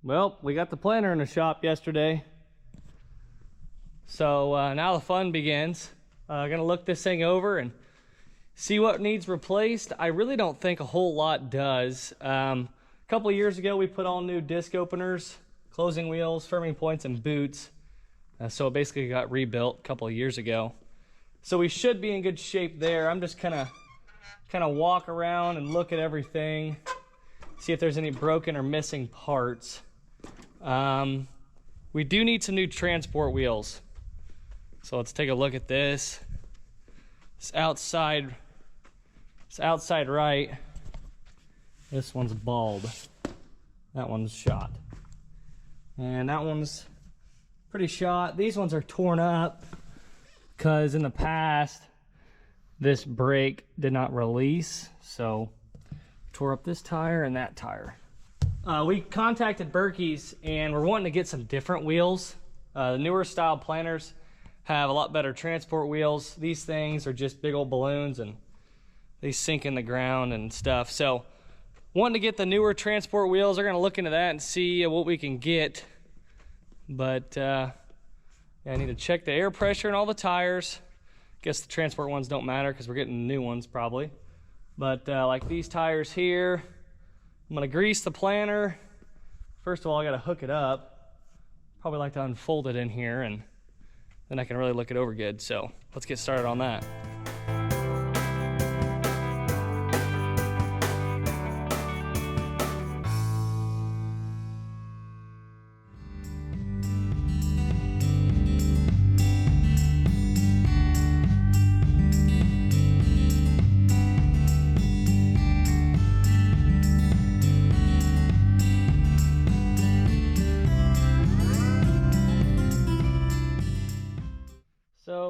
Well, we got the planter in the shop yesterday. So now the fun begins. Gonna look this thing over and see what needs replaced. I really don't think a whole lot does. A couple of years ago, we put all new disc openers, closing wheels, firming points, and boots. So it basically got rebuilt a couple of years ago. So we should be in good shape there. I'm just kind of walk around and look at everything, see if there's any broken or missing parts. We do need some new transport wheels. So let's take a look at this. It's outside right. This one's bald. That one's shot. And that one's pretty shot. These ones are torn up because in the past, this brake did not release. So tore up this tire and that tire. We contacted Berkey's and we're wanting to get some different wheels. The newer style planters have a lot better transport wheels. These things are just big old balloons and they sink in the ground and stuff. So wanting to get the newer transport wheels. They're gonna look into that and see what we can get. But yeah, I need to check the air pressure and all the tires. Guess the transport ones don't matter because we're getting new ones probably. But like these tires here, I'm gonna grease the planter. First of all, I gotta hook it up. Probably like to unfold it in here and then I can really look it over good. So let's get started on that.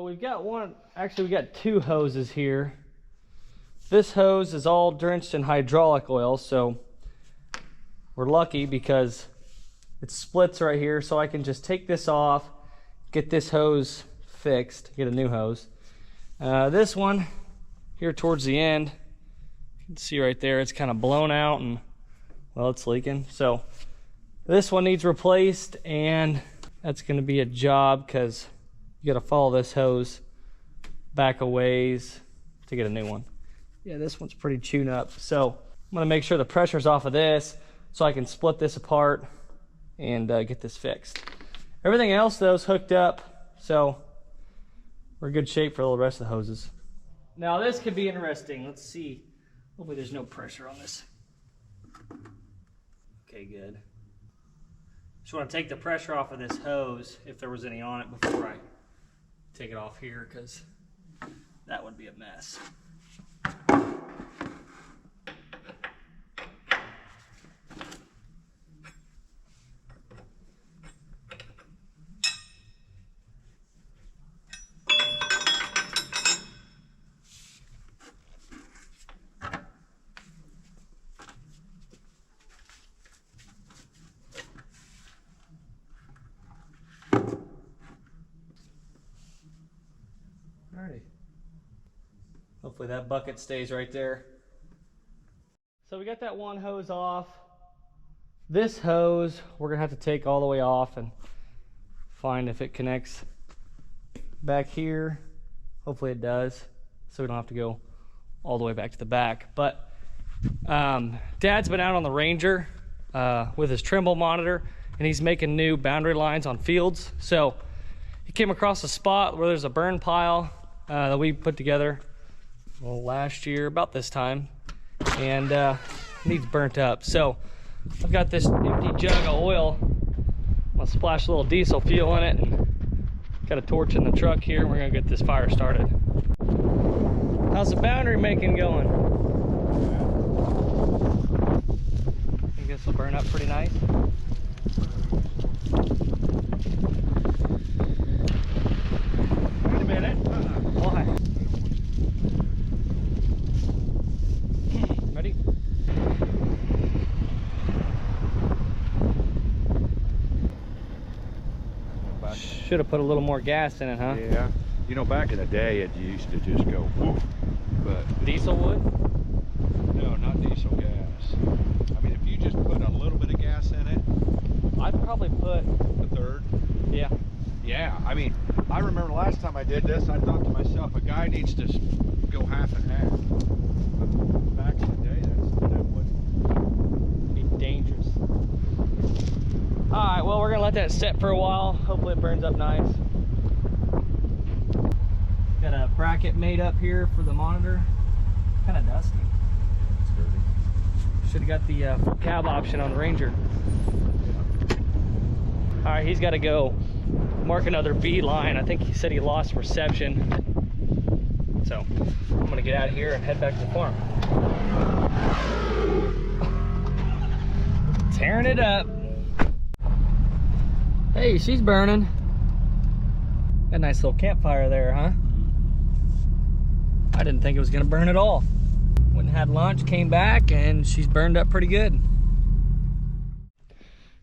We've got one, actually we got two hoses here. This hose is all drenched in hydraulic oil, so we're lucky because it splits right here, so I can just take this off, get this hose fixed, get a new hose. This one here towards the end, you can see right there, it's kind of blown out and, well, it's leaking. So this one needs replaced, and that's going to be a job because you got to follow this hose back a ways to get a new one. Yeah, this one's pretty chewed up. So I'm gonna make sure the pressure's off of this so I can split this apart and get this fixed. Everything else though is hooked up, so we're in good shape for the rest of the hoses. Now this could be interesting. Let's see. Hopefully there's no pressure on this. Okay, good. Just want to take the pressure off of this hose if there was any on it before I take it off here, because that would be a mess. Alrighty. Hopefully that bucket stays right there. So we got that one hose off. This hose we're gonna have to take all the way off and find if it connects back here. Hopefully it does, so we don't have to go all the way back to the back. But Dad's been out on the Ranger with his Trimble monitor, and he's making new boundary lines on fields. So he came across a spot where there's a burn pile that we put together last year about this time, and needs burnt up. So I've got this empty jug of oil. I'm gonna splash a little diesel fuel in it and got a torch in the truck here, and we're gonna get this fire started. How's the boundary making going? I guess it'll burn up pretty nice. Wait a minute. Why? Ready? Should have put a little more gas in it, huh? Yeah. You know, back in the day, it used to just go woof. But diesel would? No, not diesel gas. I mean, if you just put a little bit of gas in it, I'd probably put The third. yeah. Yeah, I mean, I remember last time I did this, I thought to myself, a guy needs to go half and half. But back in the day, that would Be dangerous. All right, well, we're gonna let that set for a while. Hopefully it burns up nice. Got a bracket made up here for the monitor. Kind of dusty. Should have got the full cab option on the Ranger. All right, he's got to go mark another B line. I think he said he lost reception. So I'm gonna get out of here and head back to the farm. Tearing it up. Hey, she's burning. Got a nice little campfire there, huh? I didn't think it was gonna burn at all. Went and had lunch, came back, and she's burned up pretty good.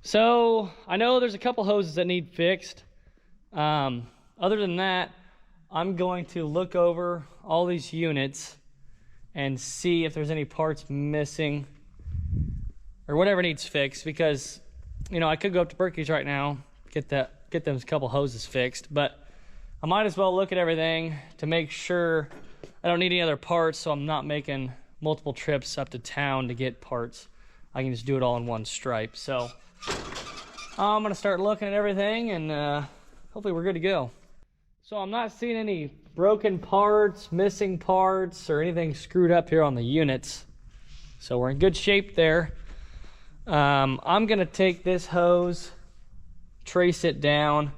So I know there's a couple hoses that need fixed. Other than that, I'm going to look over all these units and see if there's any parts missing or whatever needs fixed, because you know I could go up to Berkey's right now, get them a couple hoses fixed, but I might as well look at everything to make sure I don't need any other parts, so I'm not making multiple trips up to town to get parts. I can just do it all in one stripe. So I'm gonna start looking at everything, and hopefully we're good to go. So I'm not seeing any broken parts, missing parts, or anything screwed up here on the units. So we're in good shape there. I'm gonna take this hose, trace it down.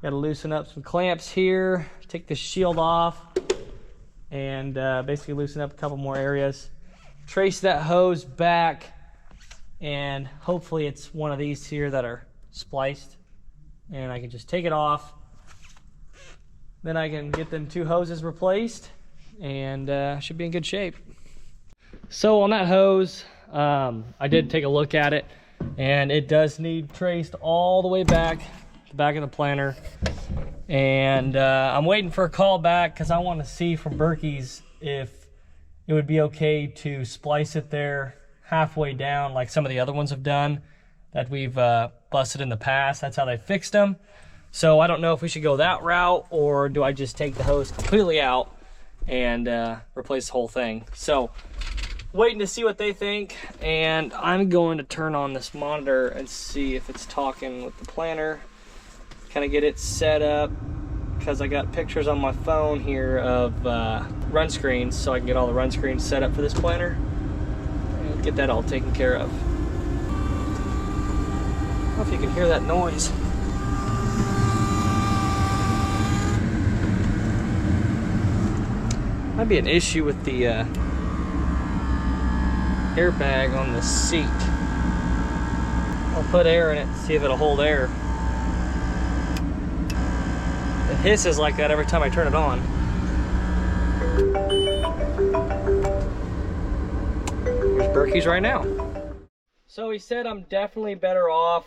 Gotta loosen up some clamps here, take the shield off, and basically loosen up a couple more areas. Trace that hose back, and hopefully it's one of these here that are spliced, and I can just take it off. Then I can get them two hoses replaced, and should be in good shape. So on that hose, I did take a look at it, and it does need traced all the way back, the back of the planter. And I'm waiting for a call back because I want to see from Berkey's if it would be okay to splice it there halfway down like some of the other ones have done that we've busted in the past. That's how they fixed them. So I don't know if we should go that route, or do I just take the hose completely out and replace the whole thing. So waiting to see what they think, and I'm going to turn on this monitor and see if it's talking with the planter, kind of get it set up, because I got pictures on my phone here of run screens, so I can get all the run screens set up for this planter and get that all taken care of. I don't know if you can hear that noise. Might be an issue with the airbag on the seat. I'll put air in it and see if it'll hold air. It hisses like that every time I turn it on. Here's Berkey's right now. So he said I'm definitely better off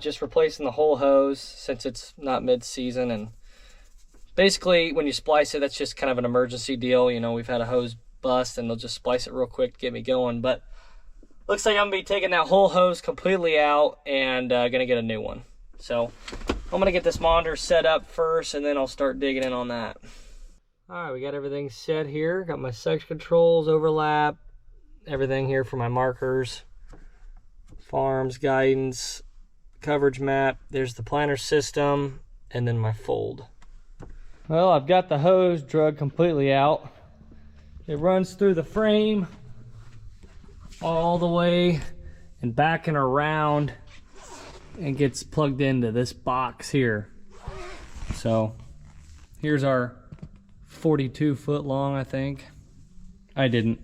just replacing the whole hose since it's not mid-season, and basically when you splice it, that's just kind of an emergency deal. You know, we've had a hose bust and they'll just splice it real quick to get me going, but looks like I'm gonna be taking that whole hose completely out and gonna get a new one. So I'm gonna get this monitor set up first, and then I'll start digging in on that. All right, we got everything set here. Got my section controls, overlap, everything here for my markers, farms, guidance, coverage map. There's the planter system, and then my fold. Well, I've got the hose drug completely out. It runs through the frame all the way and back and around and gets plugged into this box here. So here's our 42 foot long, I think. I didn't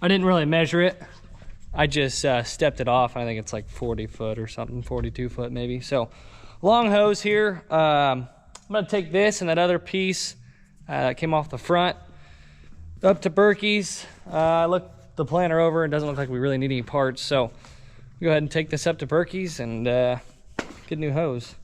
really measure it. I just stepped it off. I think it's like 40 foot or something, 42 foot maybe. So long hose here. I'm gonna take this and that other piece that came off the front up to Berkey's. I looked the planter over and it doesn't look like we really need any parts, so go ahead and take this up to Berkey's and get a new hose.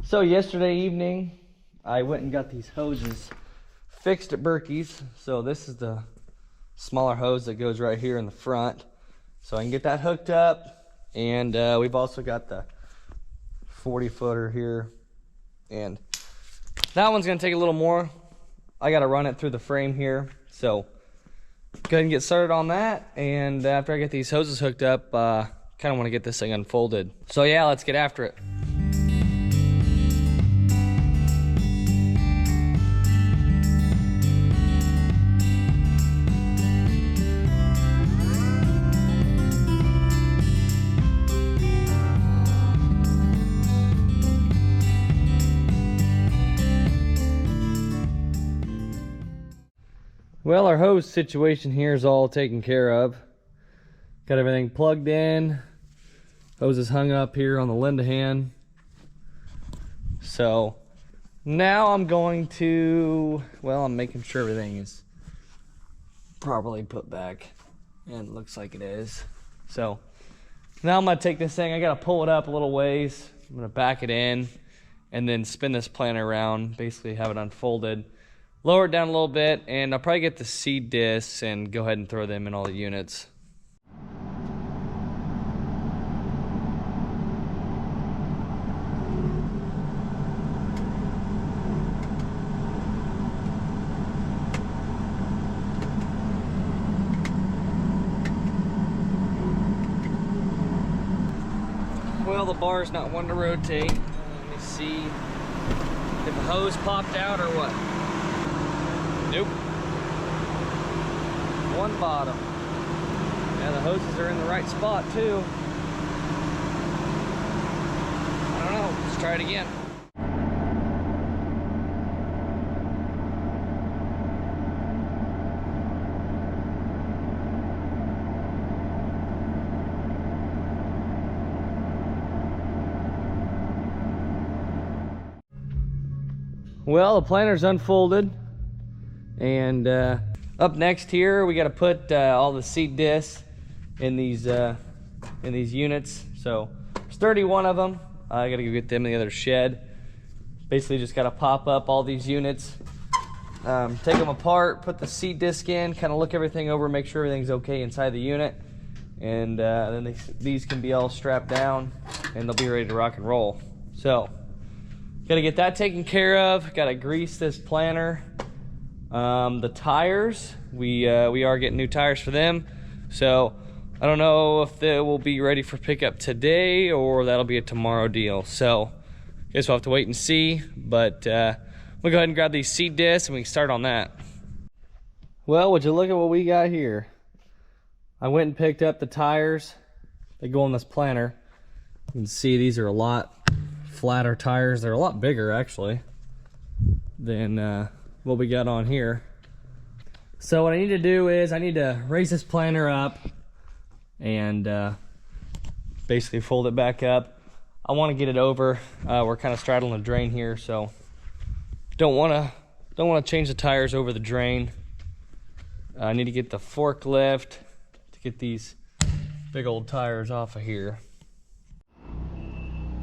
So yesterday evening I went and got these hoses fixed at Berkey's. So this is the smaller hose that goes right here in the front. So I can get that hooked up. And we've also got the 40 footer here. And that one's gonna take a little more. I gotta run it through the frame here. So go ahead and get started on that. And after I get these hoses hooked up, kind of want to get this thing unfolded. So yeah, let's get after it. Well, our hose situation here is all taken care of. Got everything plugged in. Hose is hung up here on the Lindahan. So now I'm going to, well, I'm making sure everything is properly put back. And it looks like it is. So now I'm gonna take this thing, I gotta pull it up a little ways. I'm gonna back it in and then spin this planter around, basically have it unfolded. Lower it down a little bit, and I'll probably get the seed discs and go ahead and throw them in all the units. Well, the bar's not one to rotate. Let me see if the hose popped out or what. Nope. One bottom. Yeah, the hoses are in the right spot too. I don't know. Let's try it again. Well, the planter's unfolded. And up next here, we got to put all the seed discs in these units. So there's 31 of them. I got to go get them in the other shed. Basically, just got to pop up all these units, take them apart, put the seed disc in, kind of look everything over, make sure everything's okay inside the unit, and then these can be all strapped down, and they'll be ready to rock and roll. So got to get that taken care of. Got to grease this planter. The tires, we are getting new tires for them, so I don't know if they will be ready for pickup today or that'll be a tomorrow deal. So I guess we'll have to wait and see, but we'll go ahead and grab these seed discs and we can start on that. Well, would you look at what we got here? I went and picked up the tires that go on this planter. You can see these are a lot flatter tires. They're a lot bigger actually than what we got on here. So what I need to do is I need to raise this planter up and basically fold it back up. I want to get it over. We're kind of straddling the drain here, so don't want to change the tires over the drain. I need to get the forklift to get these big old tires off of here.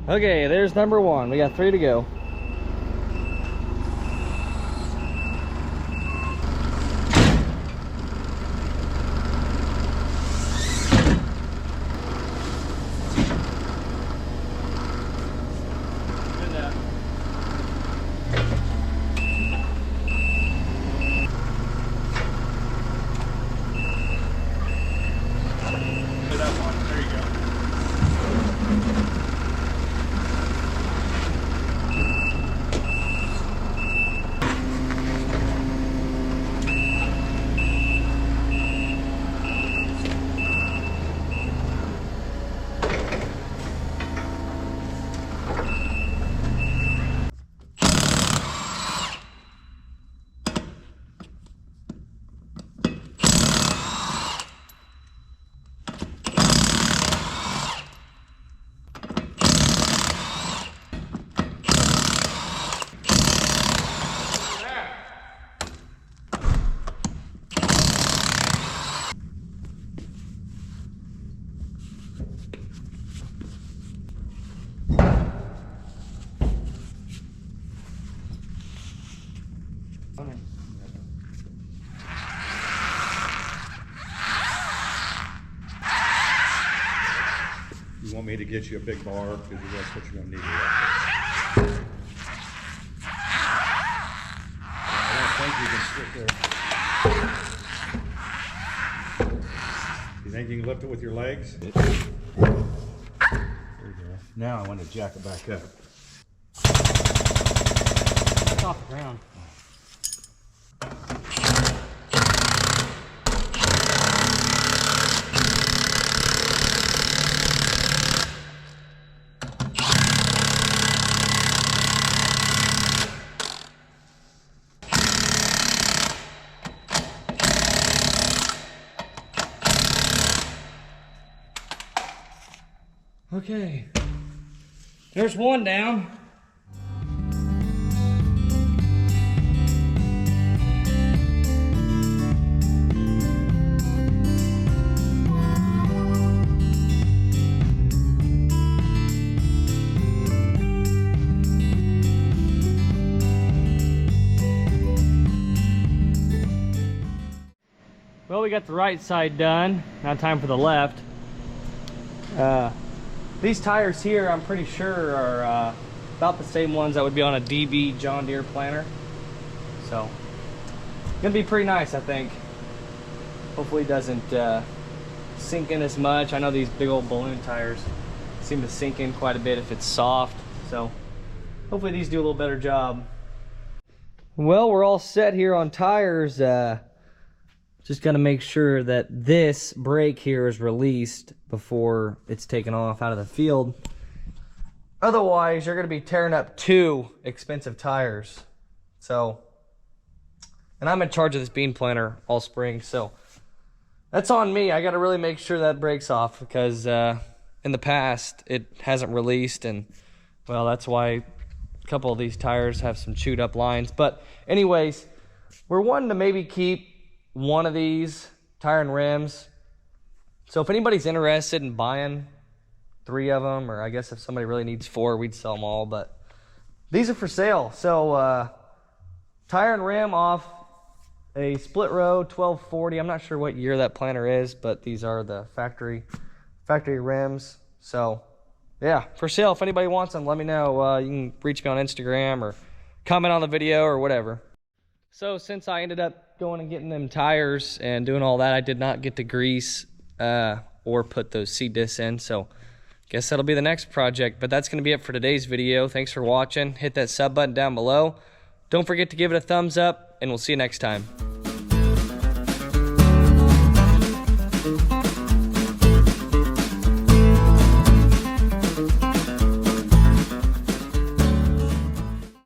Okay, there's number one. We got 3 to go. want me to get you a big bar? Because that's what you're gonna need. I don't think you can stick there. You think you can lift it with your legs? There you go. Now I want to jack it back up. It's off the ground. Okay, there's one down. Well, we got the right side done. Now time for the left. These tires here, I'm pretty sure, are about the same ones that would be on a DB John Deere planter. So, gonna be pretty nice, I think. Hopefully it doesn't sink in as much. I know these big old balloon tires seem to sink in quite a bit if it's soft. So, hopefully these do a little better job. Well, we're all set here on tires. Just got to make sure that this brake here is released before it's taken off out of the field. Otherwise, you're going to be tearing up 2 expensive tires. So, and I'm in charge of this bean planter all spring, so that's on me. I got to really make sure that brake's off because in the past it hasn't released, and well, that's why a couple of these tires have some chewed up lines. But anyways, we're wanting to maybe keep one of these tire and rims. So if anybody's interested in buying 3 of them, or I guess if somebody really needs 4, we'd sell them all, but these are for sale. So tire and rim off a split row 1240. I'm not sure what year that planter is, but these are the factory rims. So yeah, for sale. If anybody wants them, let me know. You can reach me on Instagram or comment on the video or whatever. So since I ended up going and getting them tires and doing all that, I did not get to grease or put those seat discs in. So guess that'll be the next project. But that's going to be it for today's video. Thanks for watching. Hit that sub button down below. Don't forget to give it a thumbs up, and we'll see you next time.